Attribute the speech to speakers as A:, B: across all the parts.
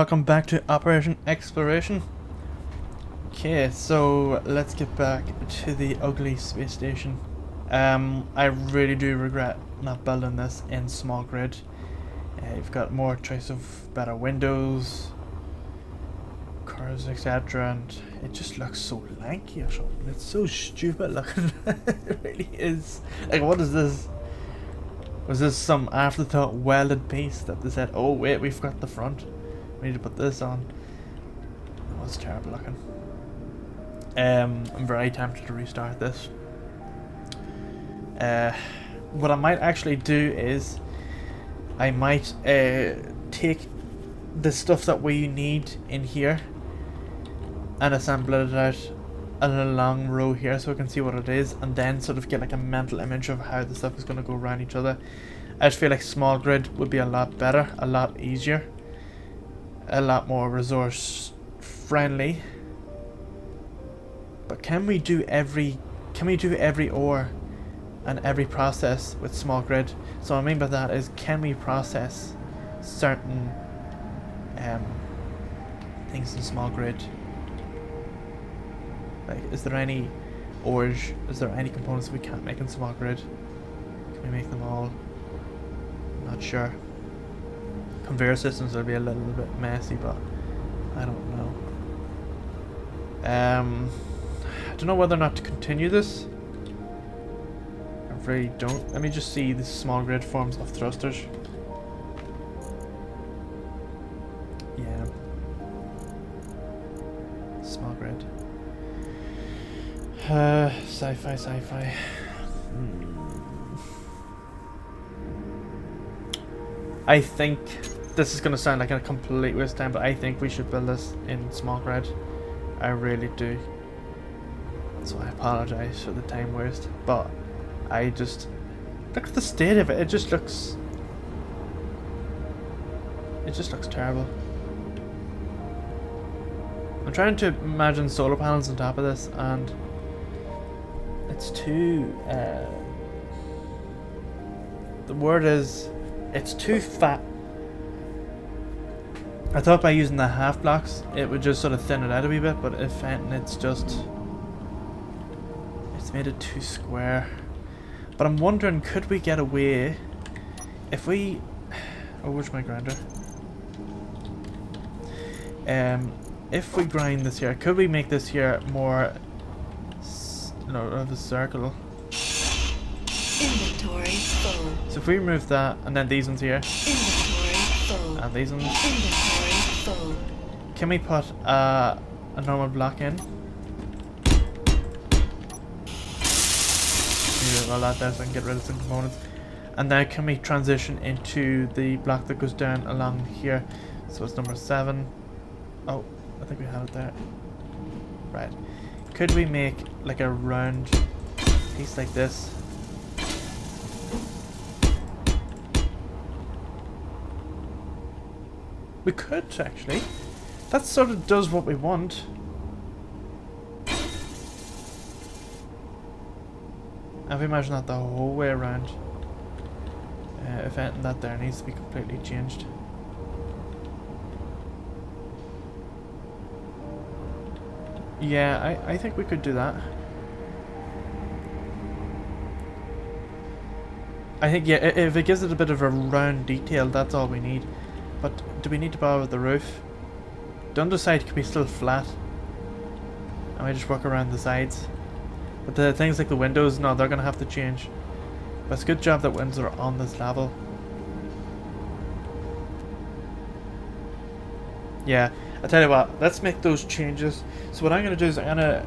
A: welcome back to Operation Exploration. Okay, so let's get back to the ugly space station. I really do regret not building this in small grid. You've got more choice of better windows, cars, etc., and it just looks so lanky or something. It's so stupid looking. It really is. Like, what is this? Was this some afterthought welded piece that they said, oh wait, we've got the front, we need to put this on? That was terrible looking. I'm very tempted to restart this. What I might actually do is I might take the stuff that we need in here and assemble it out in a long row here so we can see what it is, and then sort of get like a mental image of how the stuff is going to go around each other. I just feel like small grid would be a lot better, a lot easier, a lot more resource friendly. But can we do every ore and every process with small grid? So what I mean by that is, can we process certain things in small grid? Like, is there any ores, is there any components we can't make in small grid? Can we make them all? Not sure. Conveyor systems will be a little bit messy, but I don't know. I don't know whether or not to continue this. I really don't. Let me just see the small grid forms of thrusters. Yeah. Small grid. Sci-fi. I think this is going to sound like a complete waste of time, but I think we should build this in small grid. I really do. So I apologize for the time waste, but I just look at the state of it. It just looks terrible. I'm trying to imagine solar panels on top of this, and it's too the word is, it's too fat. I thought by using the half blocks it would just sort of thin it out a wee bit, but if anything, it's made it too square. But I'm wondering, could we get away if we... Oh, where's my grinder? If we grind this here, could we make this here more of a circle?
B: Inventory full.
A: So if we remove that, and then these ones here,
B: Inventory full.
A: and these ones,
B: Inventory full.
A: can we put a normal block in? All that there so I can get rid of some components. And now can we transition into the block that goes down along here? So it's number 7. Oh, I think we had it there. Right. Could we make like a round piece like this? We could actually. That sort of does what we want. If we imagine that the whole way around, if anything, that there needs to be completely changed. Yeah, I think we could do that. I think, yeah, if it gives it a bit of a round detail, that's all we need. But do we need to bother with the roof? The underside could be still flat. And we just work around the sides. But the things like the windows, no, they're going to have to change. But it's a good job that windows are on this level. Yeah, I tell you what, let's make those changes. So what I'm going to do is I'm going to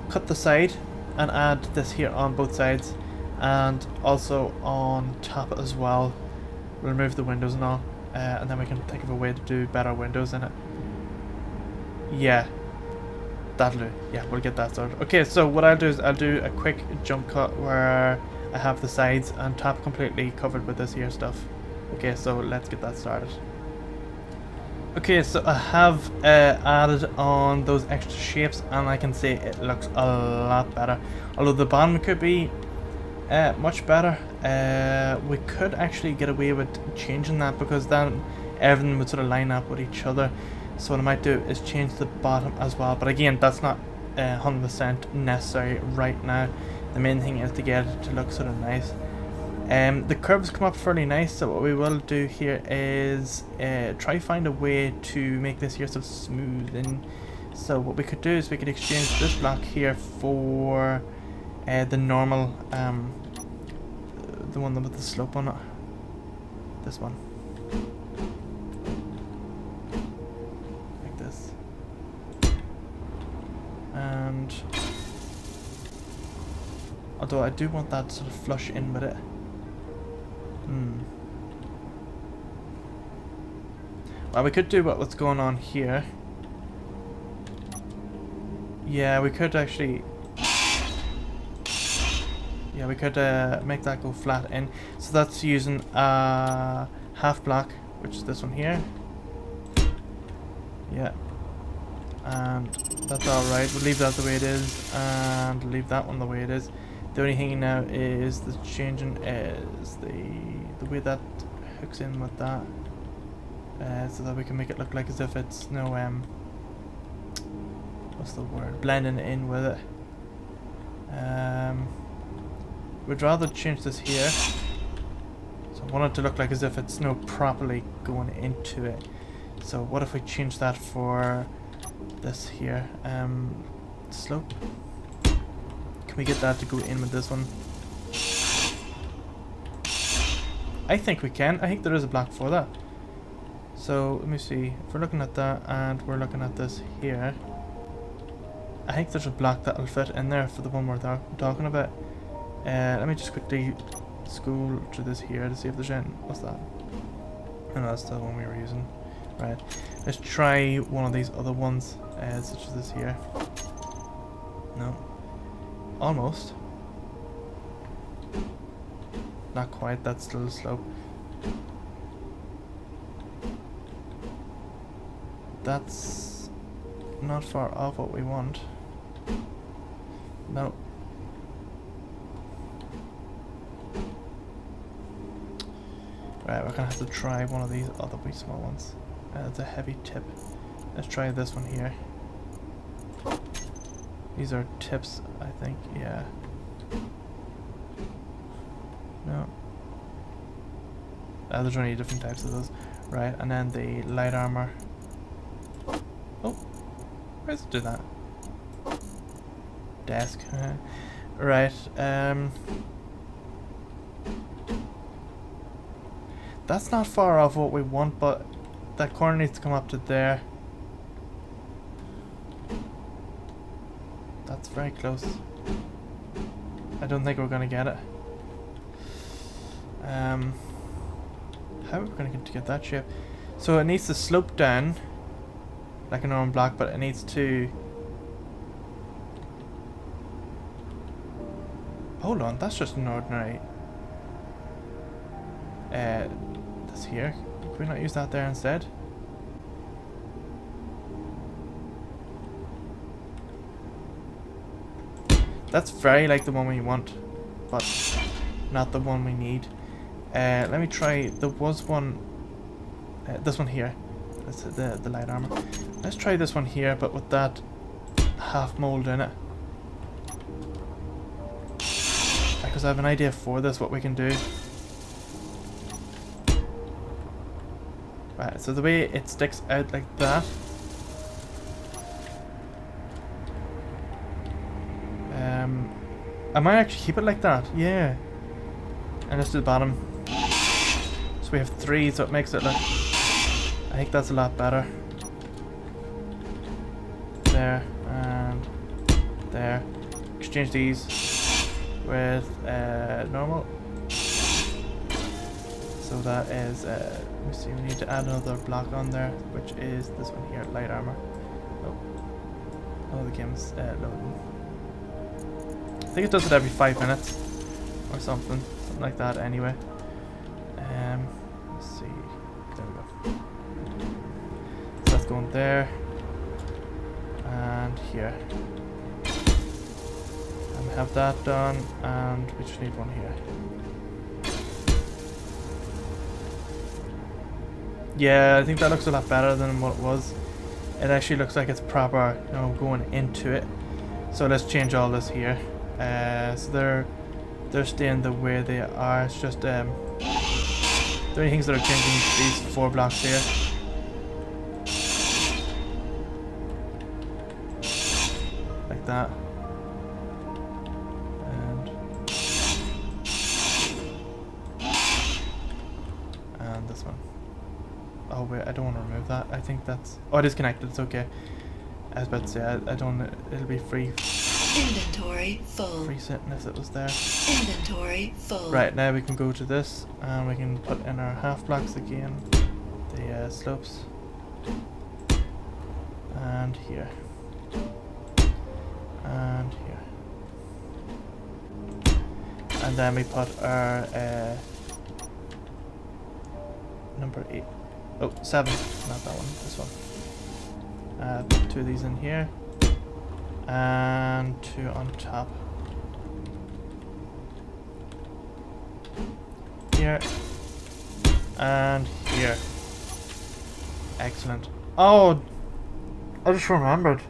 A: cut the side and add this here on both sides. And also on top as well. We'll remove the windows and all. And then we can think of a way to do better windows in it. Yeah. That'll do. Yeah, we'll get that started. Okay, so what I'll do is I'll do a quick jump cut where I have the sides and top completely covered with this here stuff. Okay, so let's get that started. Okay, so I have added on those extra shapes, and I can say it looks a lot better. Although the bottom could be much better. We could actually get away with changing that, because then everything would sort of line up with each other. So what I might do is change the bottom as well, but again, that's not 100% necessary right now. The main thing is to get it to look sort of nice. The curves come up fairly nice, so what we will do here is try find a way to make this here sort of smooth. And so what we could do is we could exchange this block here for the normal, the one with the slope on it. This one. Like this. And although I do want that sort of flush in with it. Well, we could do what's going on here. Yeah, we could actually... Yeah, we could make that go flat in. So that's using a half block, which is this one here. Yeah. And that's alright. We'll leave that the way it is, and leave that one the way it is. The only thing now is the changing is the way that hooks in with that, so that we can make it look like as if it's no what's the word? Blending in with it. We'd rather change this here. So I want it to look like as if it's no properly going into it. So what if we change that for this here? Slope. Can we get that to go in with this one? I think we can. I think there is a block for that. So let me see. If we're looking at that and we're looking at this here, I think there's a block that'll fit in there for the one we're talking about. Let me just quickly scroll through this here to see if there's any. What's that? Oh, no, that's the one we were using. Right. Let's try one of these other ones, such as this here. No. Almost. Not quite, that's still a slope. That's not far off what we want. No. Right, we're gonna have to try one of these other wee small ones. It's a heavy tip. Let's try this one here. These are tips, I think, yeah. No. There's only different types of those. Right, and then the light armor. Oh, why does it do that? Desk. Right, that's not far off what we want, but that corner needs to come up to there. That's very close. I don't think we're gonna get it. How are we gonna get that shape? So it needs to slope down like a normal block, but it needs to... Hold on, that's just an ordinary... this here. Can we not use that there instead? That's very like the one we want, but not the one we need. Let me try, there was one, this one here. That's the light armor. Let's try this one here, but with that half mold in it. Because I have an idea for this, what we can do. Right, so the way it sticks out like that. I might actually keep it like that, yeah. And let's do the bottom. So we have 3, so it makes it look... I think that's a lot better. There, and there. Exchange these with normal. So that is, let me see, we need to add another block on there, which is this one here, light armor. Oh, the game's loading. I think it does it every 5 minutes or something like that anyway. Let's see, there we go. So that's going there and here. And we have that done, and we just need one here. Yeah, I think that looks a lot better than what it was. It actually looks like it's proper, you know, going into it. So let's change all this here. So they're staying the way they are. It's just the only things that are changing these 4 blocks here. Like that. And this one. Oh wait, I don't want to remove that. I think that's... Oh, it is connected. It's okay. I was about to say, I don't... It'll be free.
B: Inventory full.
A: Free sitting if it was there.
B: Inventory full.
A: Right, now we can go to this and we can put in our half blocks again. The slopes. And here. And here. And then we put our number 8. Oh, 7. Not that one, this one. Put 2 of these in here. And 2 on top. Here. And here. Excellent. Oh! I just remembered.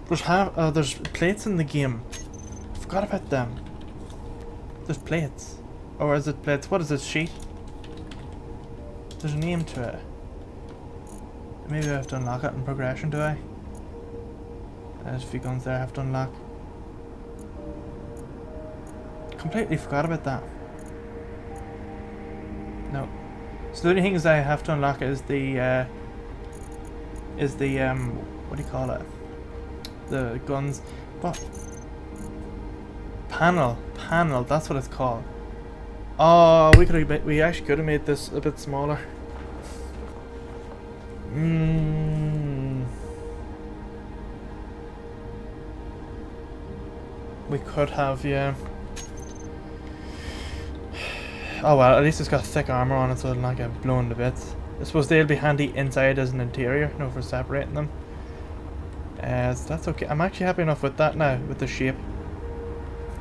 A: There's plates in the game. I forgot about them. There's plates. Or is it plates? What is this sheet? There's a name to it. Maybe I have to unlock it in progression, do I? There's a few guns there I have to unlock. Completely forgot about that. No. So the only things I have to unlock is the what do you call it? The guns. What? Panel, that's what it's called. Oh, we actually could have made this a bit smaller. We could have, yeah. Oh well, at least it's got thick armor on it so it'll not get blown to bits. I suppose they'll be handy inside as an interior, you know, for separating them. So that's okay. I'm actually happy enough with that now, with the shape.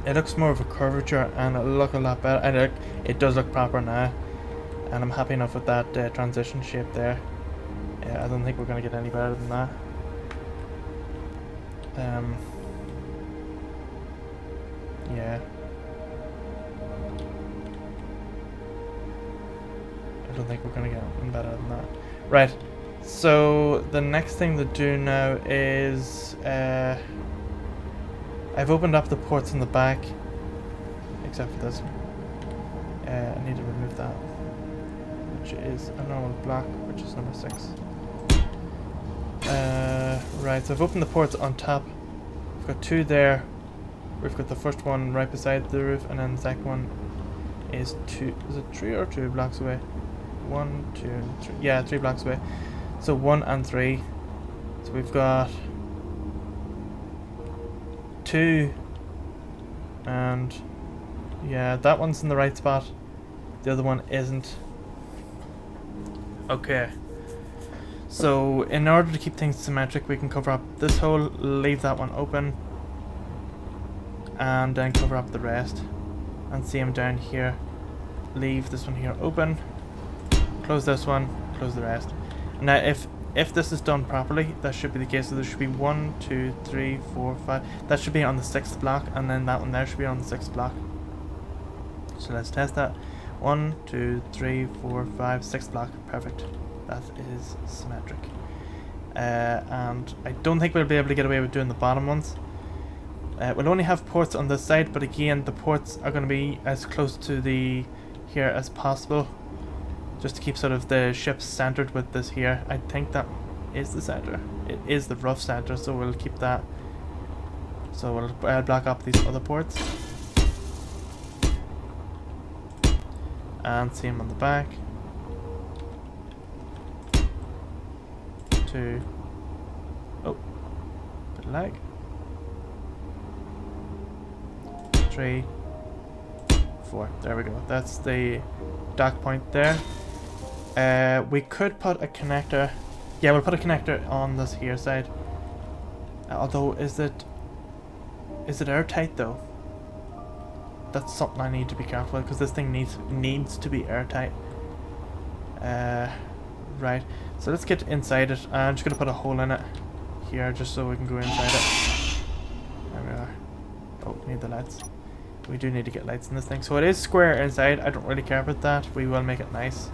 A: It looks more of a curvature and it'll look a lot better. And it does look proper now. And I'm happy enough with that transition shape there. I don't think we're going to get any better than that. Yeah. I don't think we're going to get anything better than that. Right. So the next thing to do now is I've opened up the ports in the back, except for this. I need to remove that, which is a normal block, which is number 6. Right, so I've opened the ports on top. We've got 2 there. We've got the first one right beside the roof, and then the second one is 2. Is it 3 or 2 blocks away? 1, 2, 3. Yeah, 3 blocks away. So 1 and 3. So we've got 2, and yeah, that one's in the right spot. The other one isn't. Okay. So in order to keep things symmetric, we can cover up this hole, leave that one open, and then cover up the rest. And same down here. Leave this one here open. Close this one. Close the rest. Now, if this is done properly, that should be the case. So there should be 1, 2, 3, 4, 5. That should be on the 6th block, and then that one there should be on the 6th block. So let's test that. 1, 2, 3, 4, 5, 6th block. Perfect. That is symmetric. And I don't think we'll be able to get away with doing the bottom ones. We'll only have ports on this side, but again, the ports are going to be as close to the here as possible, just to keep sort of the ship centered with this here. I think that is the center. It is the rough center, so we'll keep that. So we'll block up these other ports. And same on the back. 2. Oh, bit of lag. 3, 4. There we go. That's the dock point there. We could put a connector. Yeah, we'll put a connector on this here side. Although, is it airtight though? That's something I need to be careful with, because this thing needs to be airtight. Right, so let's get inside it. I'm just going to put a hole in it here just so we can go inside it. There we are. Oh, we need the lights. We do need to get lights in this thing. So it is square inside. I don't really care about that. We will make it nice.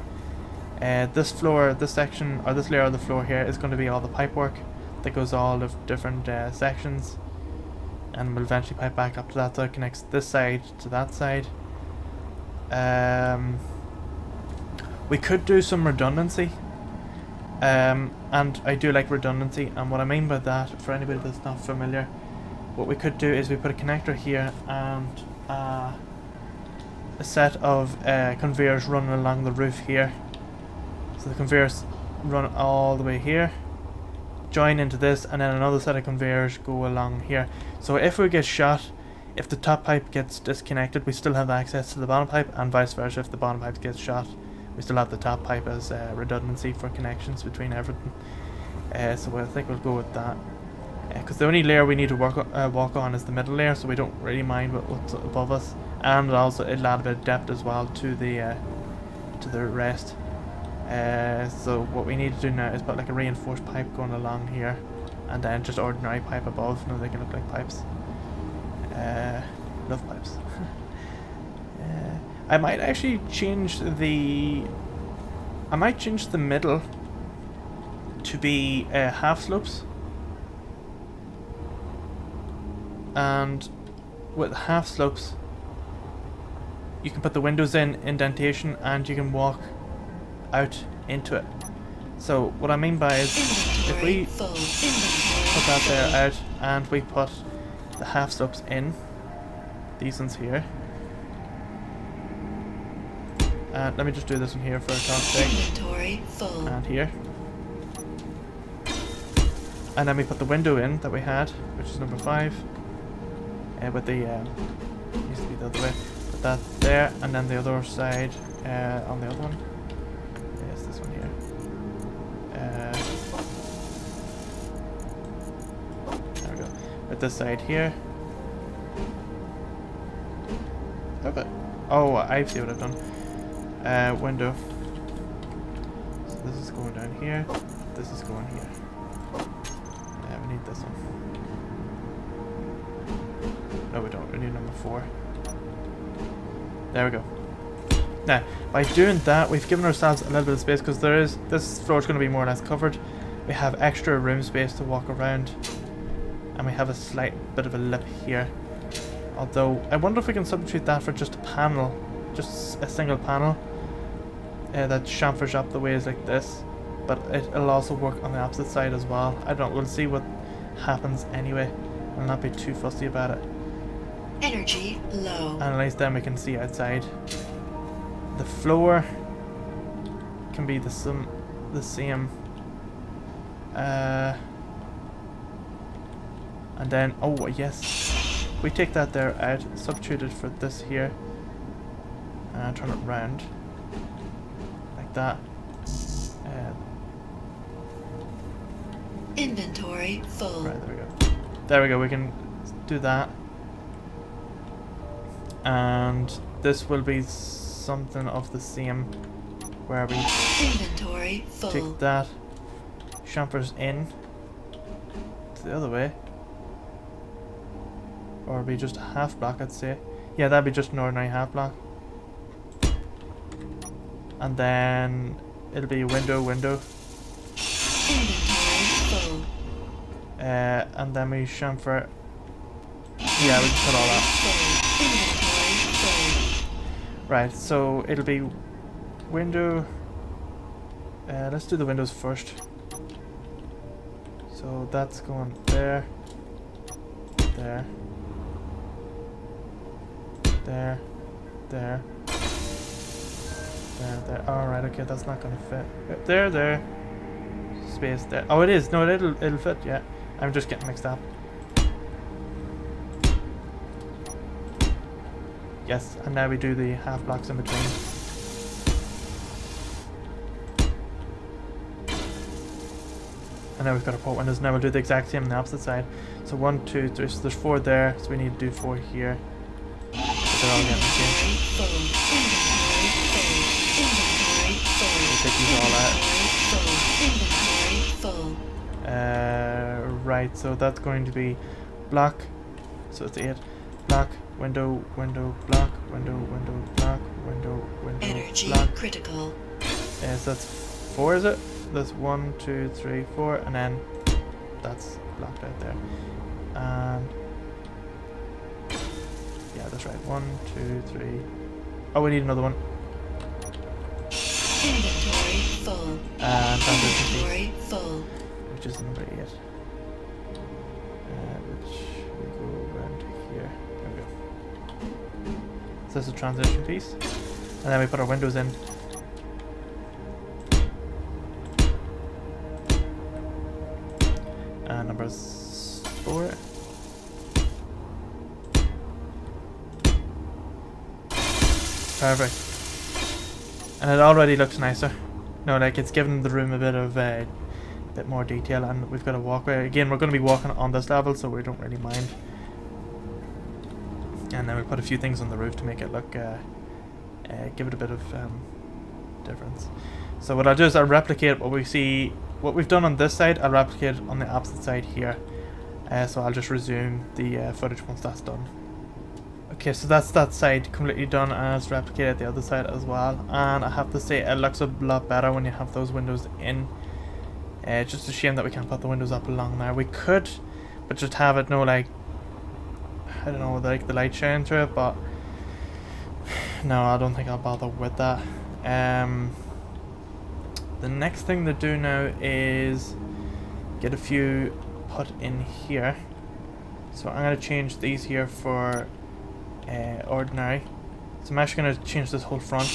A: This floor, this section, or this layer of the floor here is going to be all the pipe work that goes all of different sections. And we'll eventually pipe back up to that so it connects this side to that side. We could do some redundancy. And I do like redundancy, and what I mean by that, for anybody that's not familiar, what we could do is we put a connector here and a set of conveyors running along the roof here. So the conveyors run all the way here, join into this, and then another set of conveyors go along here. So if we get shot, if the top pipe gets disconnected, we still have access to the bottom pipe, and vice versa. If the bottom pipe gets shot, we still have the top pipe as redundancy for connections between everything. So I think we'll go with that. Because the only layer we need to walk on is the middle layer, so we don't really mind what's above us. And also it'll add a bit of depth as well to the rest. So what we need to do now is put like a reinforced pipe going along here, and then just ordinary pipe above. No, they can look like pipes. Love pipes. I might actually change the... I might change the middle to be half slopes. And with half slopes, you can put the windows in indentation and you can walk out into it. So what I mean by is, if we put that there out and we put the half slopes in, these ones here. Let me just do this one here for a talk's sake. And here. And then we put the window in that we had, which is number 5. With the used to be the other way. Put that there, and then the other side on the other one. Yes, this one here. There we go. With this side here. Okay. Oh, I see what I've done. Window. So this is going down here. This is going here. We need this one. No, we don't. We need number 4. There we go. Now, by doing that, we've given ourselves a little bit of space because this floor is going to be more or less covered. We have extra room space to walk around, and we have a slight bit of a lip here. Although, I wonder if we can substitute that for just a panel, just a single panel that chamfers up the ways like this. But it'll also work on the opposite side as well. I don't know, we'll see what happens anyway. I'll not be too fussy about it.
B: Energy low.
A: And at least then we can see outside. The floor can be the same. And then, oh yes, we take that there out, substitute it for this here, and turn it round like that.
B: Inventory full.
A: Right, there we go. There we go, we can do that. And this will be something of the same, where we
B: Inventory full.
A: take that, chamfers in to the other way. Or it'll be just a half block, I'd say. Yeah, that'd be just an ordinary half block. And then it'll be window.
B: Inventory full.
A: And then we chamfer. Yeah, we can put all that.
B: Inventory full.
A: Right, so it'll be window. Let's do the windows first. So that's going there, there, there, there, there. Alright, okay, that's not gonna fit. There. Space there. Oh, it is. No, it'll fit. Yeah, I'm just getting mixed up. Yes, and now we do the half blocks in between. And now we've got our port windows. Now we'll do the exact same on the opposite side. So 1, 2, 3. So there's 4 there. So we need to do 4 here. So they're all getting the same.
B: Inventory full. Inventory full.
A: We'll take these all out. Right, so that's going to be block, so it's 8, block, window, window, block, window, window, block, window, window,
B: Energy
A: block.
B: critical.
A: So that's 4, is it? That's 1, 2, 3, 4, and then that's blocked out there. And yeah, that's right. 1, 2, 3. Oh, we need another one.
B: Inventory full.
A: And transition piece,
B: Inventory full.
A: which is number 8. Which we go around here. There we go. So this is a transition piece. And then we put our windows in. And number 4. Perfect. And it already looks nicer. No, like it's given the room a bit of bit more detail, and we've got a walkway. Again, we're going to be walking on this level, so we don't really mind. And then we put a few things on the roof to make it look, give it a bit of difference. So what I'll do is I'll replicate what we see, what we've done on this side. I'll replicate on the opposite side here. So I'll just resume the footage once that's done. Okay, so that's that side completely done, and it's replicated the other side as well. And I have to say, it looks a lot better when you have those windows in. Just a shame that we can't put the windows up along there. We could, but just have it, no, like, I don't know, like the light shine through it, but no, I don't think I'll bother with that. The next thing to do now is get a few put in here. So I'm going to change these here for ordinary. So I'm actually going to change this whole front.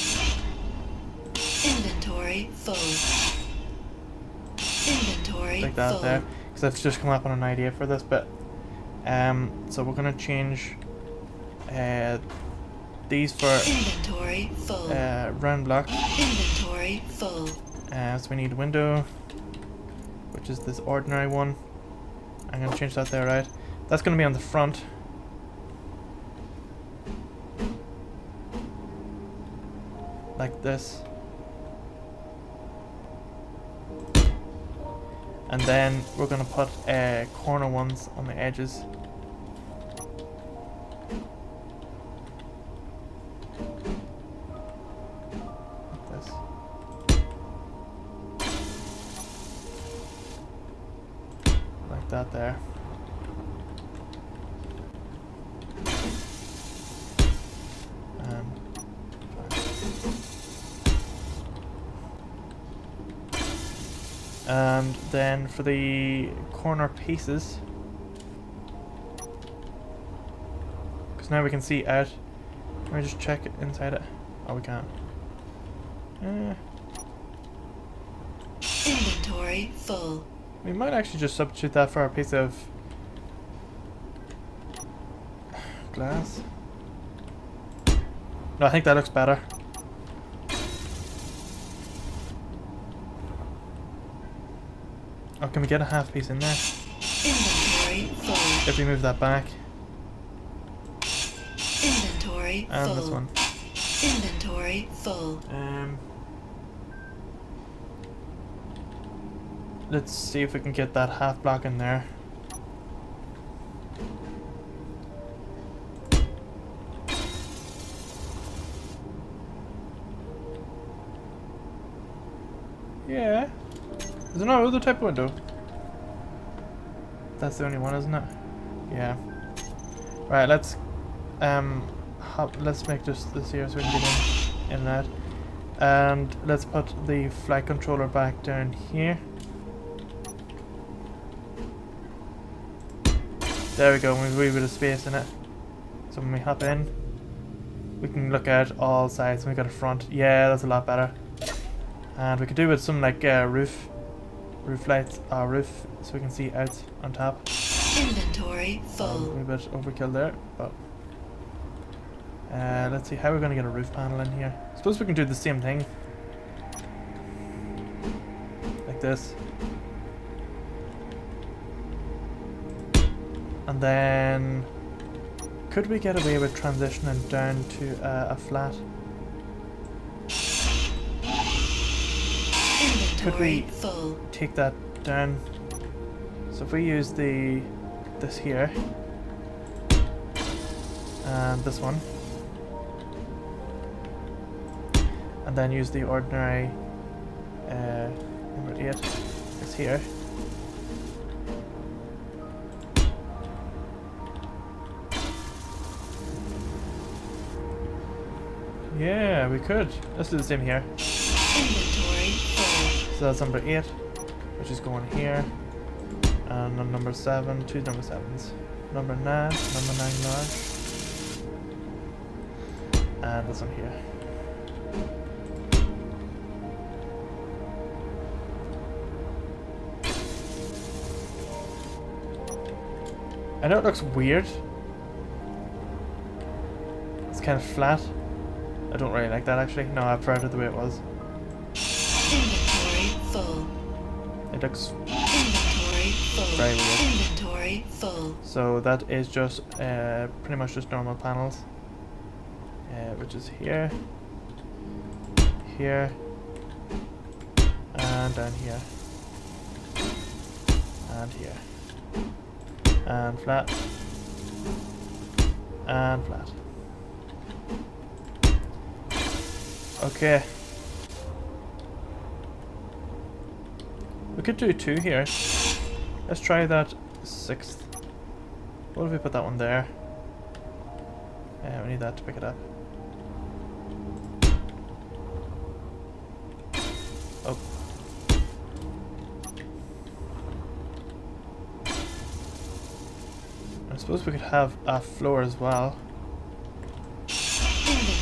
B: Inventory full. Inventory
A: Like that
B: full.
A: there. Because I've just come up with an idea for this bit. So we're going to change these for
B: Inventory full.
A: round block.
B: Inventory full.
A: So we need window, which is this ordinary one. I'm going to change that there, right? That's going to be on the front. Like this. And then we're going to put corner ones on the edges. Like this. Like that there. And then for the corner pieces, because now we can see out. Let me just check it inside it. Oh, we can't.
B: Inventory full.
A: We might actually just substitute that for a piece of glass. No, I think that looks better. Oh, can we get a half piece in there?
B: Inventory full.
A: If we move that back.
B: Inventory
A: And
B: full.
A: this one.
B: Inventory full.
A: Let's see if we can get that half block in there. Yeah. Is there no other type of window? That's the only one, isn't it? Yeah. Right, let's let's make just this here so we can get in that. And let's put the flight controller back down here. There we go, with a wee bit of space in it. So when we hop in, we can look out all sides. We got a front. Yeah, that's a lot better. And we could do with some like roof lights, roof, so we can see out on top.
B: Inventory
A: A
B: full.
A: wee bit overkill there, but let's see how we're gonna get a roof panel in here. Suppose we can do the same thing, like this, and then could we get away with transitioning down to a flat? Could
B: Inventory
A: we
B: full.
A: take that down So if we use this here and this one, and then use the ordinary number 8 is here. Yeah, we could. Let's do the same here.
B: Inventory full.
A: So that's number 8, which is going here. And on number 7, 2 number 7s. Number 9 large. And this one here. I know it looks weird. It's kind of flat. I don't really like that actually. No, I prefer it the way it was.
B: Inventory full.
A: It looks
B: Inventory full.
A: very weird.
B: Inventory full.
A: So that is just pretty much just normal panels. Which is here, here, and down here, and here, and flat, and flat. Okay. We could do 2 here. Let's try that 6th. What if we put that one there? We need that to pick it up. Oh. I suppose we could have a floor as well.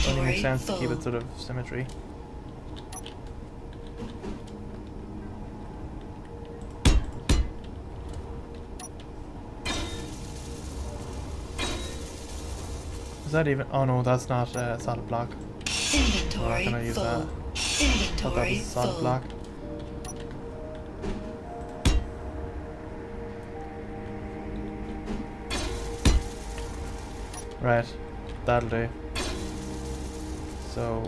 A: Only makes sense to keep it sort of symmetry. Is that even? Oh no, that's not a solid block.
B: Inventory
A: Can I use
B: full.
A: that? Thought that
B: Inventory
A: was a solid
B: full.
A: block. Right, that'll do. So,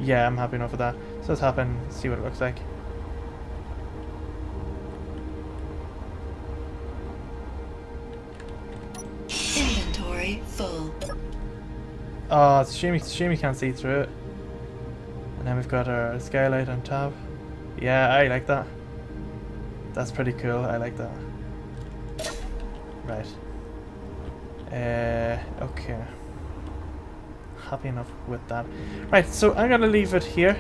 A: yeah, I'm happy enough with that. So let's hop in, see what it looks like.
B: Inventory full.
A: Oh, it's a shame you can't see through it. And then we've got our skylight on top. Yeah, I like that. That's pretty cool, I like that. Right. Okay. Happy enough with that. Right, so I'm gonna leave it here.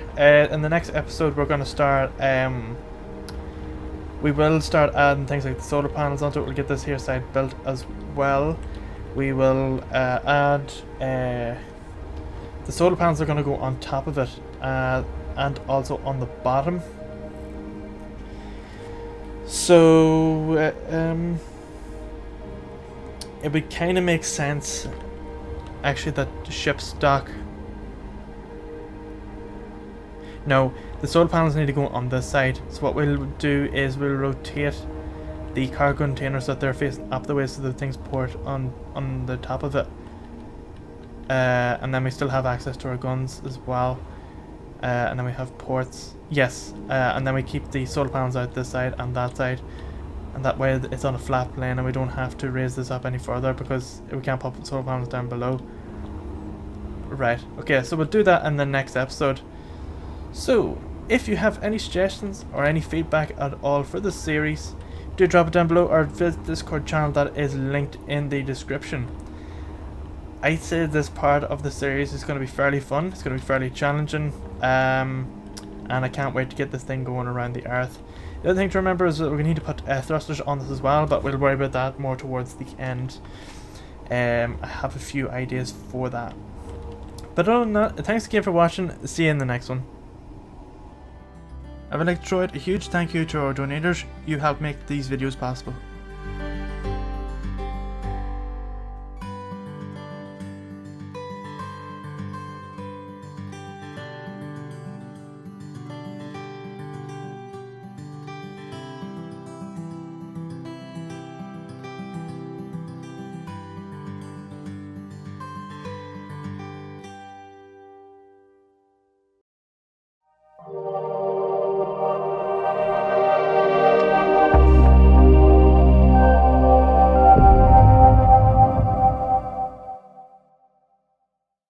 A: In the next episode we're gonna start we will start adding things like the solar panels onto it. We'll get this here side built as well. We will add the solar panels are gonna go on top of it and also on the bottom. So it would kind of make sense actually that the ship's dock. No, the solar panels need to go on this side. So what we'll do is we'll rotate the cargo containers so that they're facing up the way so the things port on the top of it. And then we still have access to our guns as well. And then we have ports. Yes, and then we keep the solar panels out this side and that side. And that way it's on a flat plane and we don't have to raise this up any further because we can't pop solar panels down below. Right, okay, so we'll do that in the next episode. So, if you have any suggestions or any feedback at all for this series, do drop it down below or visit the Discord channel that is linked in the description. I'd say this part of the series is going to be fairly fun, it's going to be fairly challenging, and I can't wait to get this thing going around the Earth. The other thing to remember is that we're going to need to put thrusters on this as well, but we'll worry about that more towards the end. I have a few ideas for that. But other than that, thanks again for watching, see you in the next one. I would like to throw out a huge thank you to our donators. You help make these videos possible.